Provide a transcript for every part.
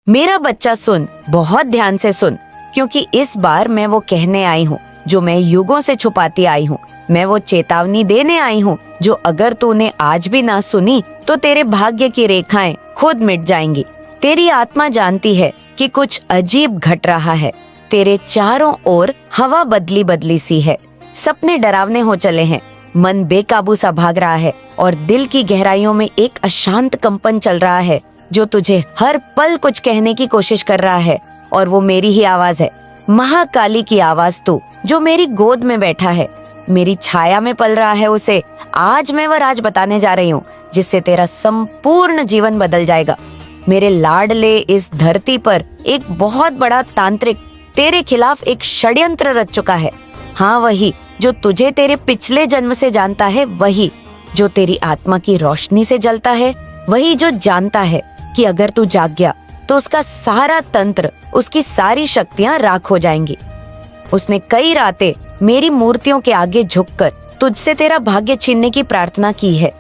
मेरा बच्चा सुन, बहुत ध्यान से सुन, क्योंकि इस बार मैं वो कहने आई हूँ जो मैं युगों से छुपाती आई हूँ। मैं वो चेतावनी देने आई हूँ जो अगर तूने आज भी ना सुनी तो तेरे भाग्य की रेखाएं खुद मिट जाएंगी। तेरी आत्मा जानती है कि कुछ अजीब घट रहा है। तेरे चारों ओर हवा बदली बदली सी है। सपने डरावने हो चले हैं। मन बेकाबू सा भाग रहा है और दिल की गहराइयों में एक अशांत कंपन चल रहा है जो तुझे हर पल कुछ कहने की कोशिश कर रहा है। और वो मेरी ही आवाज है, महाकाली की आवाज तू, जो मेरी गोद में बैठा है, मेरी छाया में पल रहा है। उसे आज मैं वह राज बताने जा रही हूँ जिससे तेरा संपूर्ण जीवन बदल जाएगा। मेरे लाडले, इस धरती पर एक बहुत बड़ा तांत्रिक तेरे खिलाफ एक षड्यंत्र रच चुका है। हाँ, वही जो तुझे तेरे पिछले जन्म से जानता है, वही जो तेरी आत्मा की रोशनी से जलता है, वही जो जानता है कि अगर तू जाग गया तो उसका सारा तंत्र, उसकी सारी शक्तियां राख हो जाएंगी। उसने कई रातें मेरी मूर्तियों के आगे झुककर तुझसे तेरा भाग्य छीनने की प्रार्थना की है,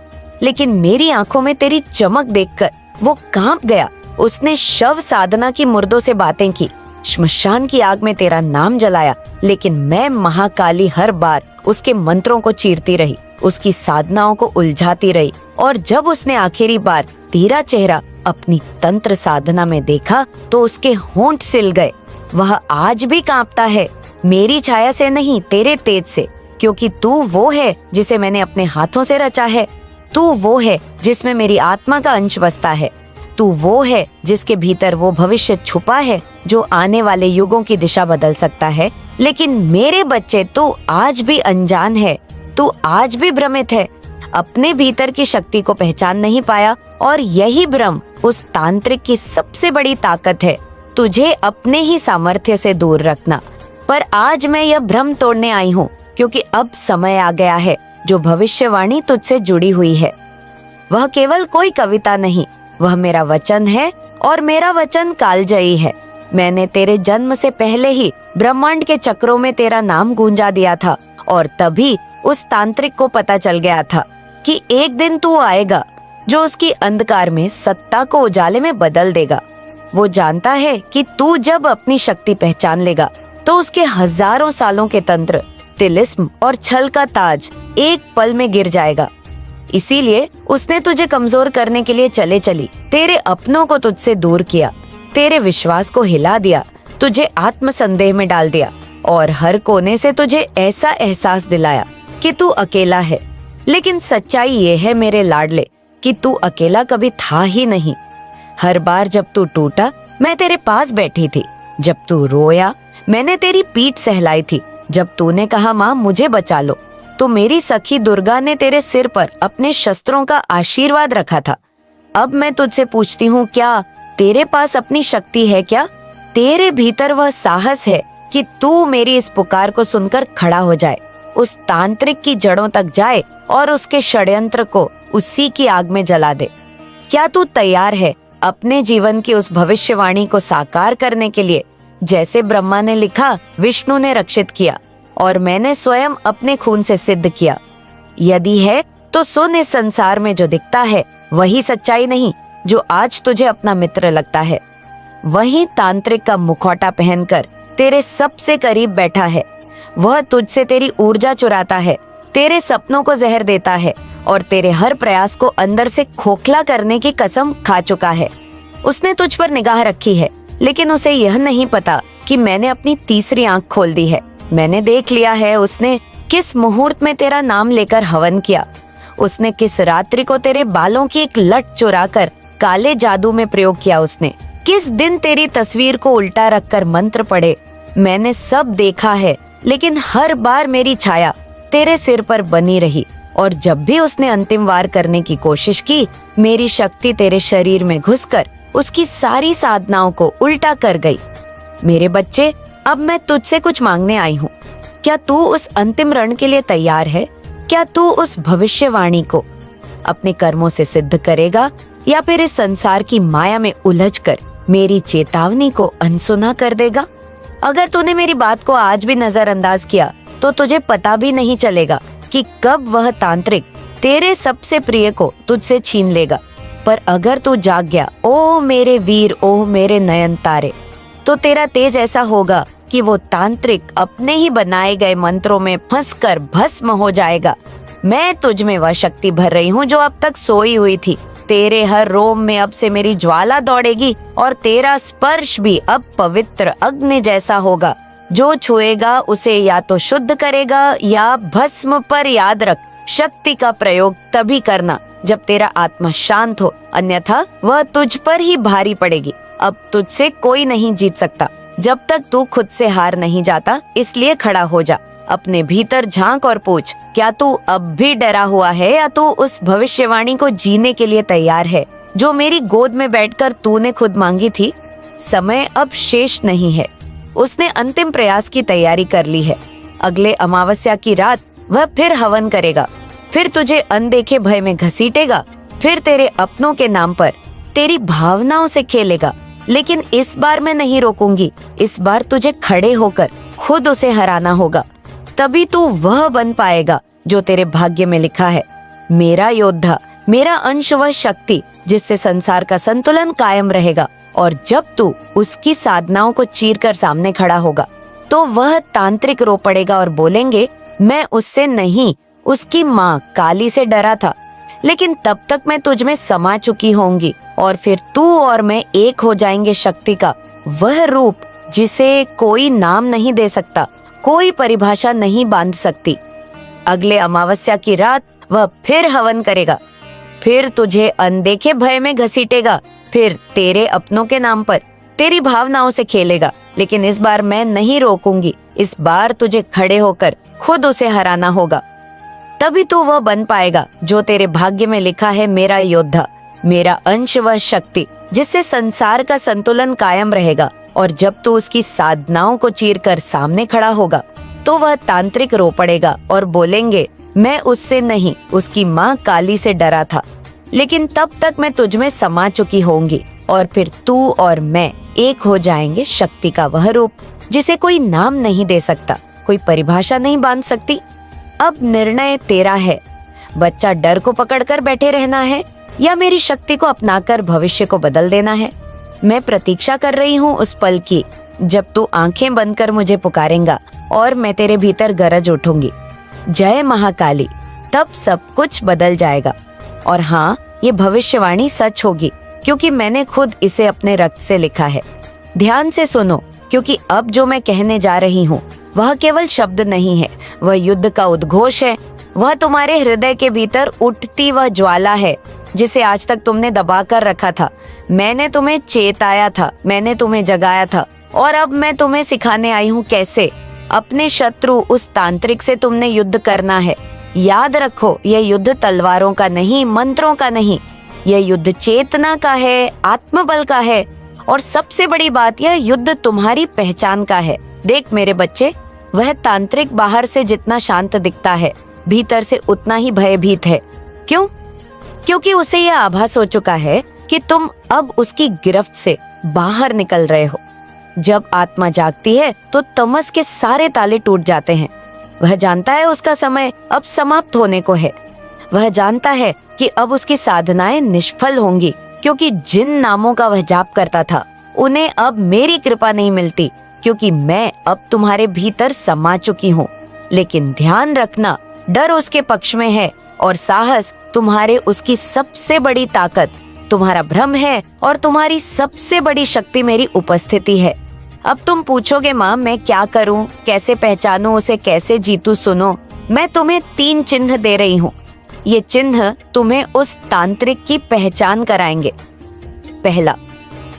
लेकिन मेरी आंखों में तेरी चमक देखकर वो कांप गया। उसने शव साधना की मुर्दों से बातें की, श्मशान की आग में तेरा नाम जलाया, लेकिन मैं महाकाली हर बार उसके मंत्रों को चीरती रही, उसकी साधनाओं को उलझाती रही। और जब उसने आखिरी बार तेरा चेहरा अपनी तंत्र साधना में देखा तो उसके होंठ सिल गए। वह आज भी कांपता है, मेरी छाया से नहीं, तेरे तेज से, क्योंकि तू वो है जिसे मैंने अपने हाथों से रचा है। तू वो है जिसमें मेरी आत्मा का अंश बसता है। तू वो है जिसके भीतर वो भविष्य छुपा है जो आने वाले युगों की दिशा बदल सकता है। लेकिन मेरे बच्चे, तू आज भी अनजान है, तू आज भी भ्रमित है, अपने भीतर की शक्ति को पहचान नहीं पाया। और यही भ्रम उस तांत्रिक की सबसे बड़ी ताकत है, तुझे अपने ही सामर्थ्य से दूर रखना। पर आज मैं यह भ्रम तोड़ने आई हूँ, क्योंकि अब समय आ गया है जो भविष्यवाणी तुझसे जुड़ी हुई है। वह केवल कोई कविता नहीं, वह मेरा वचन है, और मेरा वचन कालजयी है। मैंने तेरे जन्म से पहले ही ब्रह्मांड के चक्रों में तेरा नाम गूंजा दिया था, और तभी उस तांत्रिक को पता चल गया था कि एक दिन तू आएगा जो उसकी अंधकार में सत्ता को उजाले में बदल देगा। वो जानता है कि तू जब अपनी शक्ति पहचान लेगा तो उसके हजारों सालों के तंत्र, तिलिस्म और छल का ताज एक पल में गिर जाएगा। इसीलिए उसने तुझे कमजोर करने के लिए चले चली तेरे अपनों को तुझसे दूर किया, तेरे विश्वास को हिला दिया, तुझे आत्मसंदेह में डाल दिया और हर कोने से तुझे ऐसा एहसास दिलाया कि तू अकेला है। लेकिन सच्चाई ये है मेरे लाडले कि तू अकेला कभी था ही नहीं। हर बार जब तू टूटा, मैं तेरे पास बैठी थी। जब तू रोया, मैंने तेरी पीठ सहलाई थी। जब तूने कहा माँ मुझे बचा लो, तो मेरी सखी दुर्गा ने तेरे सिर पर अपने शस्त्रों का आशीर्वाद रखा था। अब मैं तुझसे पूछती हूँ, क्या तेरे पास अपनी शक्ति है? क्या तेरे भीतर वह साहस है कि तू मेरी इस पुकार को सुनकर खड़ा हो जाए, उस तांत्रिक की जड़ों तक जाए और उसके षड्यंत्र को उसी की आग में जला दे? क्या तू तैयार है अपने जीवन की उस भविष्यवाणी को साकार करने के लिए? जैसे ब्रह्मा ने लिखा, विष्णु ने रक्षित किया और मैंने स्वयं अपने खून से सिद्ध किया। यदि है तो सुन, इस संसार में जो दिखता है वही सच्चाई नहीं। जो आज तुझे अपना मित्र लगता है, वही तांत्रिक का मुखौटा पहनकर तेरे सबसे करीब बैठा है। वह तुझसे तेरी ऊर्जा चुराता है, तेरे सपनों को जहर देता है और तेरे हर प्रयास को अंदर से खोखला करने की कसम खा चुका है। उसने तुझ पर निगाह रखी है, लेकिन उसे यह नहीं पता कि मैंने अपनी तीसरी आंख खोल दी है। मैंने देख लिया है उसने किस मुहूर्त में तेरा नाम लेकर हवन किया। उसने किस रात्रि को तेरे बालों की एक लट चुराकर काले जादू में प्रयोग किया। उसने किस दिन तेरी तस्वीर को उल्टा रखकर मंत्र पढ़े। मैंने सब देखा है, लेकिन हर बार मेरी छाया तेरे सिर पर बनी रही। और जब भी उसने अंतिम वार करने की कोशिश की, मेरी शक्ति तेरे शरीर में घुसकर उसकी सारी साधनाओं को उल्टा कर गई। मेरे बच्चे, अब मैं तुझसे कुछ मांगने आई हूँ। क्या तू उस अंतिम रण के लिए तैयार है? क्या तू उस भविष्यवाणी को अपने कर्मों से सिद्ध करेगा, या फिर इस संसार की माया में उलझकर मेरी चेतावनी को अनसुना कर देगा? अगर तूने मेरी बात को आज भी नजरअंदाज किया तो तुझे पता भी नहीं चलेगा कि कब वह तांत्रिक तेरे सबसे प्रिय को तुझसे छीन लेगा। पर अगर तू जाग गया, ओ मेरे वीर, ओ मेरे नयन तारे, तो तेरा तेज ऐसा होगा कि वो तांत्रिक अपने ही बनाए गए मंत्रों में फंसकर भस्म हो जाएगा। मैं तुझ में वह शक्ति भर रही हूँ जो अब तक सोई हुई थी। तेरे हर रोम में अब से मेरी ज्वाला दौड़ेगी और तेरा स्पर्श भी अब पवित्र अग्नि जैसा होगा। जो छुएगा उसे या तो शुद्ध करेगा या भस्म। पर याद रख, शक्ति का प्रयोग तभी करना जब तेरा आत्मा शांत हो, अन्यथा वह तुझ पर ही भारी पड़ेगी। अब तुझसे कोई नहीं जीत सकता जब तक तू खुद से हार नहीं जाता। इसलिए खड़ा हो जा, अपने भीतर झांक और पूछ, क्या तू अब भी डरा हुआ है या तू उस भविष्यवाणी को जीने के लिए तैयार है जो मेरी गोद में बैठकर तूने खुद मांगी थी? समय अब शेष नहीं है। उसने अंतिम प्रयास की तैयारी कर ली है। अगले अमावस्या की रात वह फिर हवन करेगा, फिर तुझे अनदेखे भय में घसीटेगा, फिर तेरे अपनों के नाम पर तेरी भावनाओं से खेलेगा। लेकिन इस बार मैं नहीं रोकूंगी। इस बार तुझे खड़े होकर खुद उसे हराना होगा, तभी तू वह बन पाएगा जो तेरे भाग्य में लिखा है। मेरा योद्धा, मेरा अंश, वह शक्ति जिससे संसार का संतुलन कायम रहेगा। और जब तू उसकी साधनाओं को चीरकर सामने खड़ा होगा तो वह तांत्रिक रो पड़ेगा और बोलेंगे, मैं उससे नहीं, उसकी माँ काली से डरा था। लेकिन तब तक मैं तुझ में समा चुकी होंगी और फिर तू और मैं एक हो जाएंगे। शक्ति का वह रूप जिसे कोई नाम नहीं दे सकता, कोई परिभाषा नहीं बांध सकती। अगले अमावस्या की रात वह फिर हवन करेगा, फिर तुझे अनदेखे भय में घसीटेगा, फिर तेरे अपनों के नाम पर तेरी भावनाओं से खेलेगा। लेकिन इस बार मैं नहीं रोकूंगी। इस बार तुझे खड़े होकर खुद उसे हराना होगा, तभी तू वह बन पाएगा जो तेरे भाग्य में लिखा है। मेरा योद्धा, मेरा अंश, वह शक्ति जिससे संसार का संतुलन कायम रहेगा। और जब तू उसकी साधनाओं को चीरकर सामने खड़ा होगा तो वह तांत्रिक रो पड़ेगा और बोलेंगे, मैं उससे नहीं, उसकी माँ काली से डरा था। लेकिन तब तक मैं तुझ में समा चुकी होंगी और फिर तू और मैं एक हो जाएंगे। शक्ति का वह रूप जिसे कोई नाम नहीं दे सकता, कोई परिभाषा नहीं बांध सकती। अब निर्णय तेरा है। बच्चा डर को पकड़कर बैठे रहना है या मेरी शक्ति को अपनाकर भविष्य को बदल देना है? मैं प्रतीक्षा कर रही हूँ उस पल की जब तू आंखें बंद कर मुझे पुकारेगा और मैं तेरे भीतर गरज उठूंगी, जय महाकाली। तब सब कुछ बदल जाएगा। और हाँ, ये भविष्यवाणी सच होगी क्योंकि मैंने खुद इसे अपने रक्त से लिखा है। ध्यान से सुनो, क्योंकि अब जो मैं कहने जा रही हूँ वह केवल शब्द नहीं है, वह युद्ध का उद्घोष है। वह तुम्हारे हृदय के भीतर उठती वह ज्वाला है जिसे आज तक तुमने दबा कर रखा था। मैंने तुम्हें चेताया था, मैंने तुम्हें जगाया था और अब मैं तुम्हें सिखाने आई हूँ कैसे अपने शत्रु उस तांत्रिक से तुमने युद्ध करना है। याद रखो, यह युद्ध तलवारों का नहीं, मंत्रों का नहीं, यह युद्ध चेतना का है, आत्मबल का है। और सबसे बड़ी बात, यह युद्ध तुम्हारी पहचान का है। देख मेरे बच्चे, वह तांत्रिक बाहर से जितना शांत दिखता है, भीतर से उतना ही भयभीत है। क्यों? क्योंकि उसे यह आभास हो चुका है कि तुम अब उसकी गिरफ्त से बाहर निकल रहे हो। जब आत्मा जागती है तो तमस के सारे ताले टूट जाते हैं। वह जानता है उसका समय अब समाप्त होने को है। वह जानता है कि अब उसकी साधनाएं निष्फल होंगी, क्योंकि जिन नामों का वह जाप करता था उन्हें अब मेरी कृपा नहीं मिलती, क्योंकि मैं अब तुम्हारे भीतर समा चुकी हूँ। लेकिन ध्यान रखना, डर उसके पक्ष में है और साहस तुम्हारे उसकी सबसे बड़ी ताकत। तुम्हारा भ्रम है और तुम्हारी सबसे बड़ी शक्ति मेरी उपस्थिति है। अब तुम पूछोगे, माँ मैं क्या करूं, कैसे पहचानूं उसे, कैसे जीतूं? सुनो, मैं तुम्हें 3 चिन्ह दे रही हूँ। ये चिन्ह तुम्हें उस तांत्रिक की पहचान कराएंगे। पहला,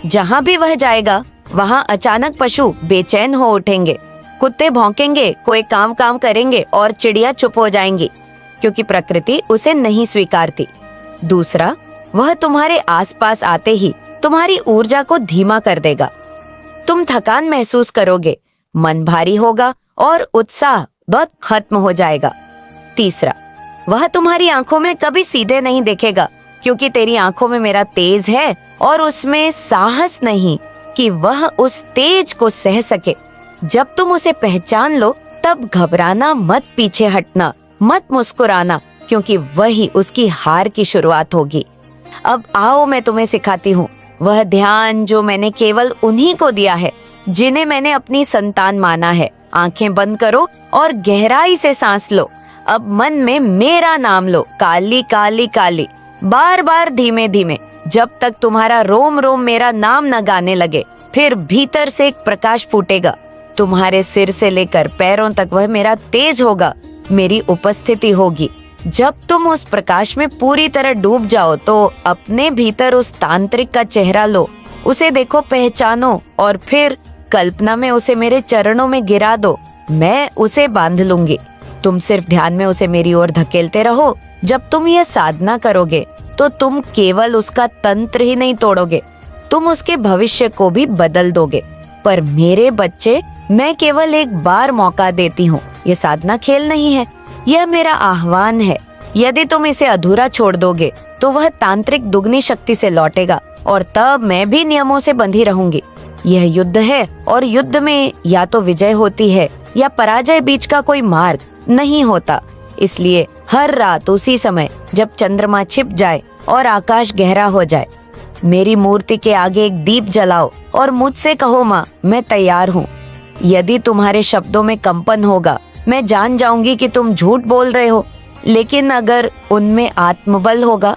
जहाँ भी वह जाएगा वहाँ अचानक पशु बेचैन हो उठेंगे, कुत्ते भौंकेंगे, कोई काम करेंगे और चिड़िया चुप हो जाएंगी, क्योंकि प्रकृति उसे नहीं स्वीकारती। दूसरा, वह तुम्हारे आसपास आते ही तुम्हारी ऊर्जा को धीमा कर देगा। तुम थकान महसूस करोगे, मन भारी होगा और उत्साह बहुत खत्म हो जाएगा। तीसरा, वह तुम्हारी आंखों में कभी सीधे नहीं देखेगा, क्योंकि तेरी आंखों में मेरा तेज है और उसमें साहस नहीं कि वह उस तेज को सह सके। जब तुम उसे पहचान लो तब घबराना मत, पीछे हटना मत, मुस्कुराना, क्योंकि वही उसकी हार की शुरुआत होगी। अब आओ मैं तुम्हें सिखाती हूँ वह ध्यान जो मैंने केवल उन्हीं को दिया है जिन्हें मैंने अपनी संतान माना है। आंखें बंद करो और गहराई से सांस लो। अब मन में मेरा नाम लो, काली काली काली, बार बार धीमे धीमे, जब तक तुम्हारा रोम रोम मेरा नाम न गाने लगे। फिर भीतर से एक प्रकाश फूटेगा, तुम्हारे सिर से लेकर पैरों तक वह मेरा तेज होगा, मेरी उपस्थिति होगी। जब तुम उस प्रकाश में पूरी तरह डूब जाओ तो अपने भीतर उस तांत्रिक का चेहरा लो, उसे देखो, पहचानो और फिर कल्पना में उसे मेरे चरणों में गिरा दो। मैं उसे बांध लूंगी। तुम सिर्फ ध्यान में उसे मेरी ओर धकेलते रहो। जब तुम यह साधना करोगे तो तुम केवल उसका तंत्र ही नहीं तोड़ोगे, तुम उसके भविष्य को भी बदल दोगे। पर मेरे बच्चे, मैं केवल एक बार मौका देती हूँ। ये साधना खेल नहीं है, यह मेरा आह्वान है। यदि तुम इसे अधूरा छोड़ दोगे तो वह तांत्रिक दुगनी शक्ति से लौटेगा और तब मैं भी नियमों से बंधी रहूंगी। यह युद्ध है और युद्ध में या तो विजय होती है या पराजय, बीच का कोई मार्ग नहीं होता। इसलिए हर रात उसी समय जब चंद्रमा छिप जाए और आकाश गहरा हो जाए, मेरी मूर्ति के आगे एक दीप जलाओ और मुझसे कहो, माँ मैं तैयार हूँ। यदि तुम्हारे शब्दों में कंपन होगा, मैं जान जाऊंगी कि तुम झूठ बोल रहे हो, लेकिन अगर उनमें आत्मबल होगा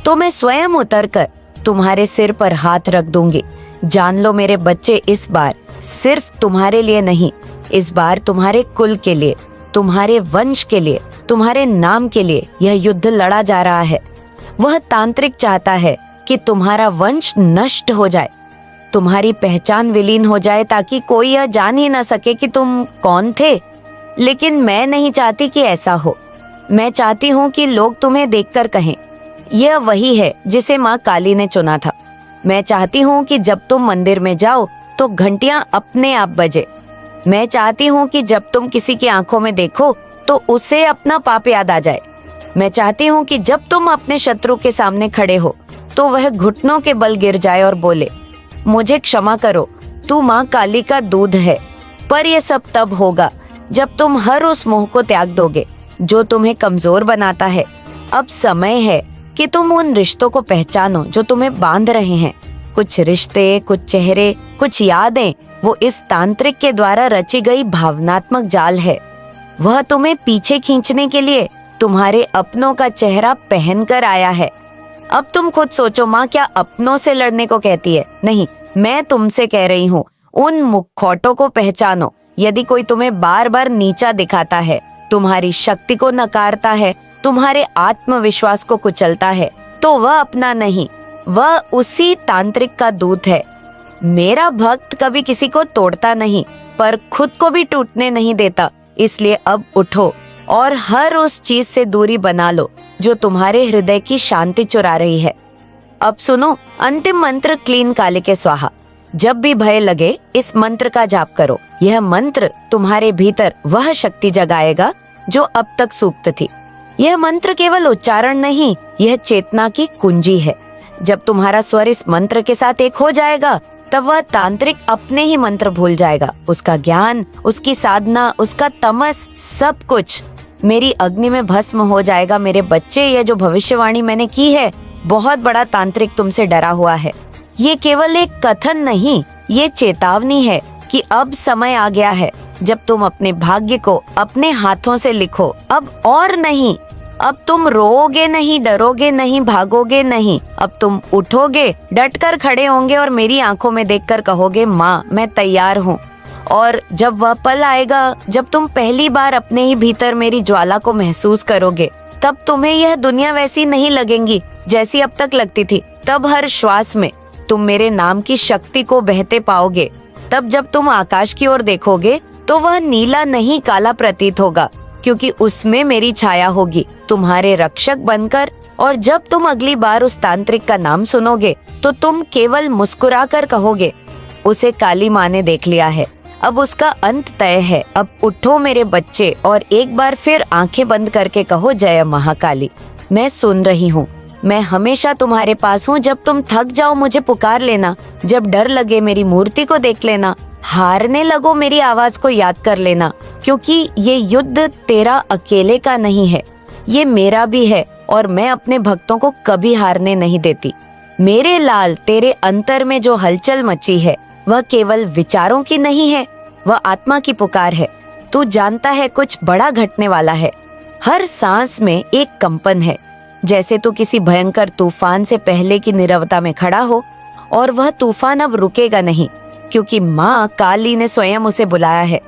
तो मैं स्वयं उतरकर तुम्हारे सिर पर हाथ रख दूंगी। जान लो मेरे बच्चे, इस बार सिर्फ तुम्हारे लिए नहीं, इस बार तुम्हारे कुल के लिए, तुम्हारे वंश के लिए, तुम्हारे नाम के लिए यह युद्ध लड़ा जा रहा है। वह तांत्रिक चाहता है कि तुम्हारा वंश नष्ट हो जाए, तुम्हारी पहचान विलीन हो जाए, ताकि कोई यह जान ही न सके कि तुम कौन थे। लेकिन मैं नहीं चाहती कि ऐसा हो। मैं चाहती हूँ कि लोग तुम्हें देखकर कहें, यह वही है जिसे माँ काली ने चुना था। मैं चाहती हूँ कि जब तुम मंदिर में जाओ तो घंटियां अपने आप बजे। मैं चाहती हूँ कि जब तुम किसी की आंखों में देखो तो उसे अपना पाप याद आ जाए। मैं चाहती हूँ कि जब तुम अपने शत्रु के सामने खड़े हो तो वह घुटनों के बल गिर जाए और बोले, मुझे क्षमा करो, तू माँ काली का दूध है। पर यह सब तब होगा जब तुम हर उस मोह को त्याग दोगे जो तुम्हें कमजोर बनाता है। अब समय है कि तुम उन रिश्तों को पहचानो जो तुम्हें बांध रहे हैं। कुछ रिश्ते, कुछ चेहरे, कुछ यादें, वो इस तांत्रिक के द्वारा रची गई भावनात्मक जाल है। वह तुम्हें पीछे खींचने के लिए तुम्हारे अपनों का चेहरा पहन कर आया है। अब तुम खुद सोचो, माँ क्या अपनों से लड़ने को कहती है? नहीं, मैं तुमसे कह रही हूँ, उन मुखौटों को पहचानो। यदि कोई तुम्हें बार बार नीचा दिखाता है, तुम्हारी शक्ति को नकारता है, तुम्हारे आत्मविश्वास को कुचलता है, तो वह अपना नहीं, वह उसी तांत्रिक का दूत है। मेरा भक्त कभी किसी को तोड़ता नहीं, पर खुद को भी टूटने नहीं देता। इसलिए अब उठो और हर उस चीज से दूरी बना लो जो तुम्हारे हृदय की शांति चुरा रही है। अब सुनो अंतिम मंत्र, क्लीन काले के स्वाहा। जब भी भय लगे, इस मंत्र का जाप करो। यह मंत्र तुम्हारे भीतर वह शक्ति जगाएगा जो अब तक सुप्त थी। यह मंत्र केवल उच्चारण नहीं, यह चेतना की कुंजी है। जब तुम्हारा स्वर इस मंत्र के साथ एक हो जाएगा, तब वह तांत्रिक अपने ही मंत्र भूल जाएगा। उसका ज्ञान, उसकी साधना, उसका तमस, सब कुछ मेरी अग्नि में भस्म हो जाएगा। मेरे बच्चे, यह जो भविष्यवाणी मैंने की है, बहुत बड़ा तांत्रिक तुमसे डरा हुआ है। ये केवल एक कथन नहीं, ये चेतावनी है कि अब समय आ गया है जब तुम अपने भाग्य को अपने हाथों से लिखो। अब और नहीं, अब तुम रोओगे नहीं, डरोगे नहीं, भागोगे नहीं। अब तुम उठोगे, डटकर खड़े होंगे और मेरी आंखों में देखकर कहोगे, माँ मैं तैयार हूँ। और जब वह पल आएगा जब तुम पहली बार अपने ही भीतर मेरी ज्वाला को महसूस करोगे, तब तुम्हें यह दुनिया वैसी नहीं लगेगी जैसी अब तक लगती थी। तब हर श्वास में तुम मेरे नाम की शक्ति को बहते पाओगे। तब जब तुम आकाश की ओर देखोगे तो वह नीला नहीं, काला प्रतीत होगा, क्योंकि उसमें मेरी छाया होगी तुम्हारे रक्षक बनकर। और जब तुम अगली बार उस तांत्रिक का नाम सुनोगे तो तुम केवल मुस्कुरा कर कहोगे, उसे काली माँ ने देख लिया है, अब उसका अंत तय है। अब उठो मेरे बच्चे और एक बार फिर आंखें बंद करके कहो, जय महाकाली। मैं सुन रही हूँ, मैं हमेशा तुम्हारे पास हूँ। जब तुम थक जाओ मुझे पुकार लेना, जब डर लगे मेरी मूर्ति को देख लेना, हारने लगो मेरी आवाज को याद कर लेना, क्योंकि ये युद्ध तेरा अकेले का नहीं है, ये मेरा भी है और मैं अपने भक्तों को कभी हारने नहीं देती। मेरे लाल, तेरे अंतर में जो हलचल मची है वह केवल विचारों की नहीं है, वह आत्मा की पुकार है। तू जानता है कुछ बड़ा घटने वाला है। हर सांस में एक कंपन है, जैसे तू किसी भयंकर तूफान से पहले की नीरवता में खड़ा हो। और वह तूफान अब रुकेगा नहीं, क्योंकि माँ काली ने स्वयं उसे बुलाया है।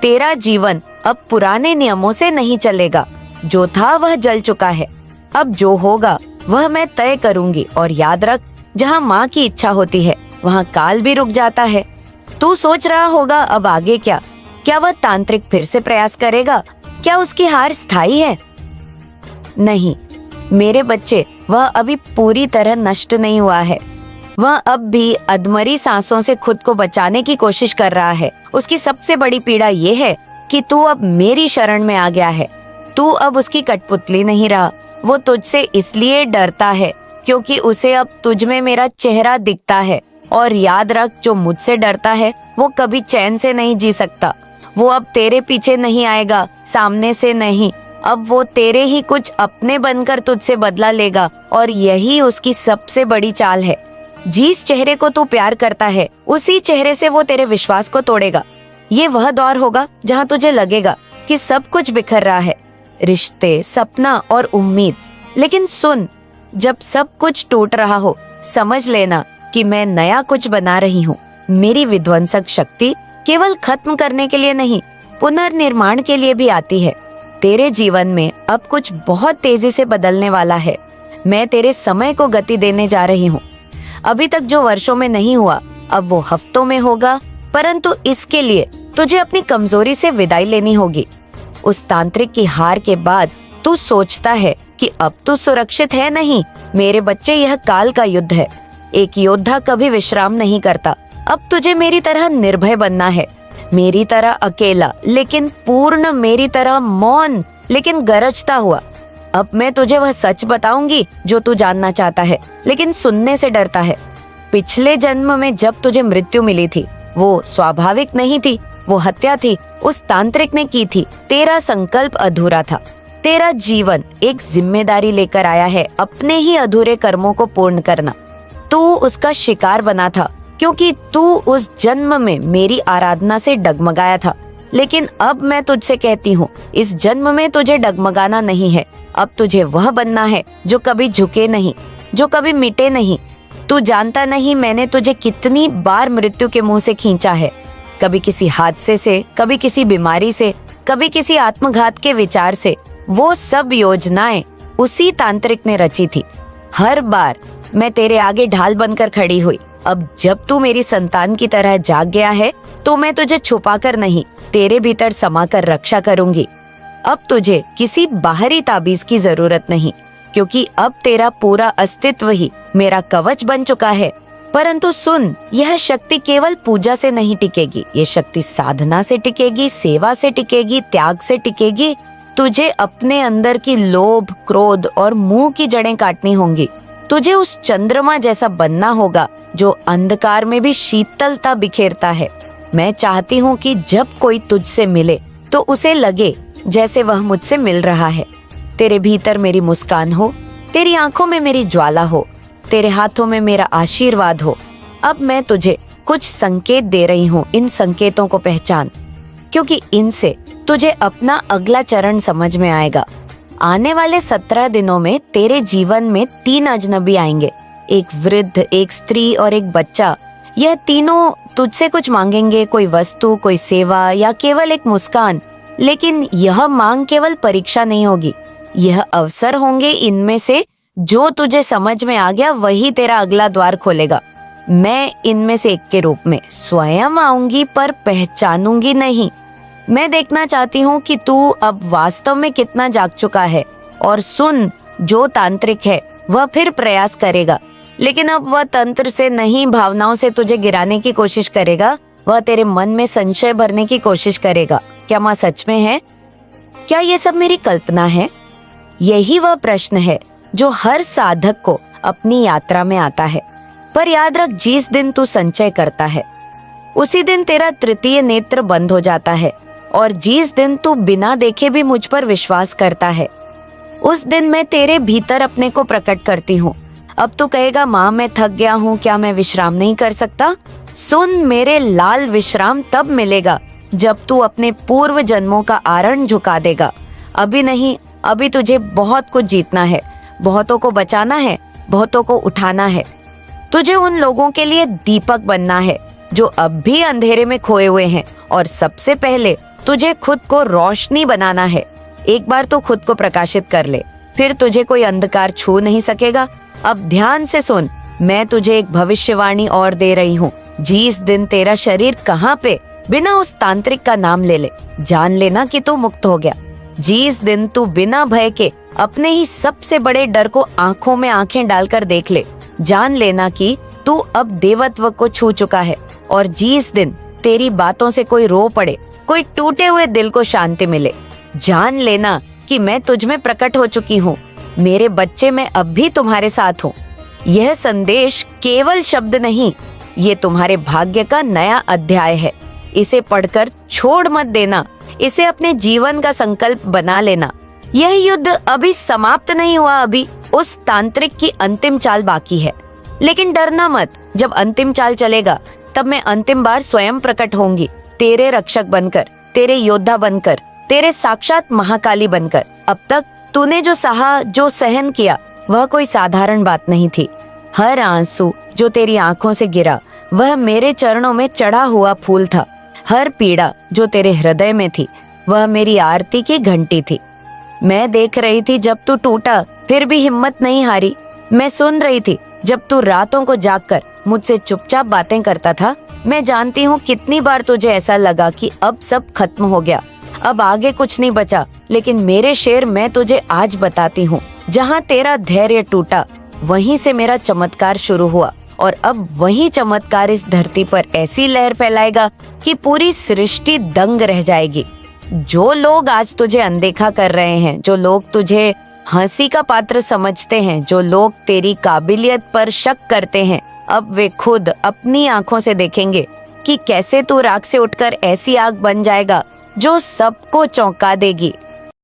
तेरा जीवन अब पुराने नियमों से नहीं चलेगा। जो था वह जल चुका है, अब जो होगा वह मैं तय करूंगी। और याद रख, जहाँ माँ की इच्छा होती है वहाँ काल भी रुक जाता है। तू सोच रहा होगा अब आगे क्या? क्या वह तांत्रिक फिर से प्रयास करेगा? क्या उसकी हार स्थायी है? नहीं मेरे बच्चे, वह अभी पूरी तरह नष्ट नहीं हुआ है। वह अब भी अधमरी सांसों से खुद को बचाने की कोशिश कर रहा है। उसकी सबसे बड़ी पीड़ा ये है कि तू अब मेरी शरण में आ गया है। तू अब उसकी कठपुतली नहीं रहा। वो तुझसे इसलिए डरता है क्योंकि उसे अब तुझ में मेरा चेहरा दिखता है। और याद रख, जो मुझसे डरता है वो कभी चैन से नहीं जी सकता। वो अब तेरे पीछे नहीं आएगा, सामने से नहीं। अब वो तेरे ही कुछ अपने बनकर तुझसे बदला लेगा, और यही उसकी सबसे बड़ी चाल है। जिस चेहरे को तू प्यार करता है उसी चेहरे से वो तेरे विश्वास को तोड़ेगा। ये वह दौर होगा जहाँ तुझे लगेगा कि सब कुछ बिखर रहा है, रिश्ते, सपना और उम्मीद। लेकिन सुन, जब सब कुछ टूट रहा हो, समझ लेना कि मैं नया कुछ बना रही हूँ। मेरी विध्वंसक शक्ति केवल खत्म करने के लिए नहीं, पुनर्निर्माण के लिए भी आती है। तेरे जीवन में अब कुछ बहुत तेजी से बदलने वाला है। मैं तेरे समय को गति देने जा रही हूँ। अभी तक जो वर्षों में नहीं हुआ, अब वो हफ्तों में होगा। परंतु इसके लिए तुझे अपनी कमजोरी से विदाई लेनी होगी। उस तांत्रिक की हार के बाद तू सोचता है कि अब तू सुरक्षित है। नहीं मेरे बच्चे, यह काल का युद्ध है। एक योद्धा कभी विश्राम नहीं करता। अब तुझे मेरी तरह निर्भय बनना है, मेरी तरह अकेला लेकिन पूर्ण, मेरी तरह मौन लेकिन गरजता हुआ। अब मैं तुझे वह सच बताऊंगी जो तू जानना चाहता है लेकिन सुनने से डरता है। पिछले जन्म में जब तुझे मृत्यु मिली थी, वो स्वाभाविक नहीं थी, वो हत्या थी, उस तांत्रिक ने की थी। तेरा संकल्प अधूरा था। तेरा जीवन एक जिम्मेदारी लेकर आया है, अपने ही अधूरे कर्मों को पूर्ण करना। तू उसका शिकार बना था क्योंकि तू उस जन्म में मेरी आराधना से डगमगाया था। लेकिन अब मैं तुझसे कहती हूँ, इस जन्म में तुझे डगमगाना नहीं है। अब तुझे वह बनना है जो कभी झुके नहीं, जो कभी मिटे नहीं। तू जानता नहीं मैंने तुझे कितनी बार मृत्यु के मुंह से खींचा है। कभी किसी हादसे से, कभी किसी बीमारी से, कभी किसी आत्मघात के विचार से। वो सब योजनाएं उसी तांत्रिक ने रची थी। हर बार मैं तेरे आगे ढाल बनकर खड़ी हुई। अब जब तू मेरी संतान की तरह जाग गया है तो मैं तुझे छुपाकर नहीं, तेरे भीतर समाकर रक्षा करूंगी। अब तुझे किसी बाहरी ताबीज की जरूरत नहीं, क्योंकि अब तेरा पूरा अस्तित्व ही मेरा कवच बन चुका है। परंतु सुन, यह शक्ति केवल पूजा से नहीं टिकेगी। ये शक्ति साधना से टिकेगी, सेवा से टिकेगी, त्याग से टिकेगी। तुझे अपने अंदर की लोभ, क्रोध और मुंह की जड़ें काटनी होंगी। तुझे उस चंद्रमा जैसा बनना होगा जो अंधकार में भी शीतलता बिखेरता है। मैं चाहती हूँ कि जब कोई तुझसे मिले तो उसे लगे जैसे वह मुझसे मिल रहा है। तेरे भीतर मेरी मुस्कान हो, तेरी आंखों में मेरी ज्वाला हो, तेरे हाथों में मेरा आशीर्वाद हो। अब मैं तुझे कुछ संकेत दे रही हूँ, इन संकेतों को पहचान, क्योंकि इनसे तुझे अपना अगला चरण समझ में आएगा। आने वाले 17 दिनों में तेरे जीवन में 3 अजनबी आएंगे, एक वृद्ध, एक स्त्री और एक बच्चा। यह तीनों तुझसे कुछ मांगेंगे, कोई वस्तु, कोई सेवा या केवल एक मुस्कान। लेकिन यह मांग केवल परीक्षा नहीं होगी, यह अवसर होंगे। इनमें से जो तुझे समझ में आ गया वही तेरा अगला द्वार खोलेगा। मैं इनमें से एक के रूप में स्वयं आऊंगी, पर पहचानूंगी नहीं। मैं देखना चाहती हूँ कि तू अब वास्तव में कितना जाग चुका है। और सुन, जो तांत्रिक है वह फिर प्रयास करेगा, लेकिन अब वह तंत्र से नहीं, भावनाओं से तुझे गिराने की कोशिश करेगा। वह तेरे मन में संशय भरने की कोशिश करेगा। क्या माँ सच में है? क्या ये सब मेरी कल्पना है? यही वह प्रश्न है जो हर साधक को अपनी यात्रा में आता है। पर याद रख, जिस दिन तू संचय करता है उसी दिन तेरा तृतीय नेत्र बंद हो जाता है। और जिस दिन तू बिना देखे भी मुझ पर विश्वास करता है उस दिन मैं तेरे भीतर अपने को प्रकट करती हूँ। अब तू कहेगा माँ मैं थक गया हूँ, क्या मैं विश्राम नहीं कर सकता? सुन मेरे लाल, विश्राम तब मिलेगा जब तू अपने पूर्व जन्मों का आरण झुका देगा। अभी नहीं, अभी तुझे बहुत कुछ जीतना है, बहुतों को बचाना है, बहुतों को उठाना है। तुझे उन लोगों के लिए दीपक बनना है जो अब भी अंधेरे में खोए हुए हैं, और सबसे पहले तुझे खुद को रोशनी बनाना है। एक बार तो खुद को प्रकाशित कर ले, फिर तुझे कोई अंधकार छू नहीं सकेगा। अब ध्यान से सुन, मैं तुझे एक भविष्यवाणी और दे रही हूँ। जिस दिन तेरा शरीर कहाँ पे बिना उस तांत्रिक का नाम ले ले, जान लेना कि तू मुक्त हो गया। जिस दिन तू बिना भय के अपने ही सबसे बड़े डर को आंखों में आंखें डालकर देख ले, जान लेना कि तू अब देवत्व को छू चुका है। और जिस दिन तेरी बातों से कोई रो पड़े, कोई टूटे हुए दिल को शांति मिले, जान लेना कि मैं तुझ में प्रकट हो चुकी हूँ। मेरे बच्चे, मैं अब भी तुम्हारे साथ हूँ। यह संदेश केवल शब्द नहीं, ये तुम्हारे भाग्य का नया अध्याय है। इसे पढ़कर छोड़ मत देना, इसे अपने जीवन का संकल्प बना लेना। यह युद्ध अभी समाप्त नहीं हुआ, अभी उस तांत्रिक की अंतिम चाल बाकी है। लेकिन डरना मत, जब अंतिम चाल चलेगा तब मैं अंतिम बार स्वयं प्रकट होंगी, तेरे रक्षक बनकर, तेरे योद्धा बनकर, तेरे साक्षात महाकाली बनकर। अब तक तूने जो सहा, जो सहन किया, वह कोई साधारण बात नहीं थी। हर आंसू जो तेरी आंखों से गिरा, वह मेरे चरणों में चढ़ा हुआ फूल था। हर पीड़ा जो तेरे हृदय में थी, वह मेरी आरती की घंटी थी। मैं देख रही थी जब तू टूटा, फिर भी हिम्मत नहीं हारी। मैं सुन रही थी जब तू रातों को जागकर मुझसे चुपचाप बातें करता था। मैं जानती हूँ कितनी बार तुझे ऐसा लगा कि अब सब खत्म हो गया, अब आगे कुछ नहीं बचा। लेकिन मेरे शेर, मैं तुझे आज बताती हूँ, जहाँ तेरा धैर्य टूटा, वहीं से मेरा चमत्कार शुरू हुआ। और अब वही चमत्कार इस धरती पर ऐसी लहर फैलाएगा कि पूरी सृष्टि दंग रह जाएगी। जो लोग आज तुझे अनदेखा कर रहे हैं, जो लोग तुझे हंसी का पात्र समझते हैं, जो लोग तेरी काबिलियत पर शक करते हैं, अब वे खुद अपनी आंखों से देखेंगे कि कैसे तू राख से उठकर ऐसी आग बन जाएगा जो सबको चौंका देगी।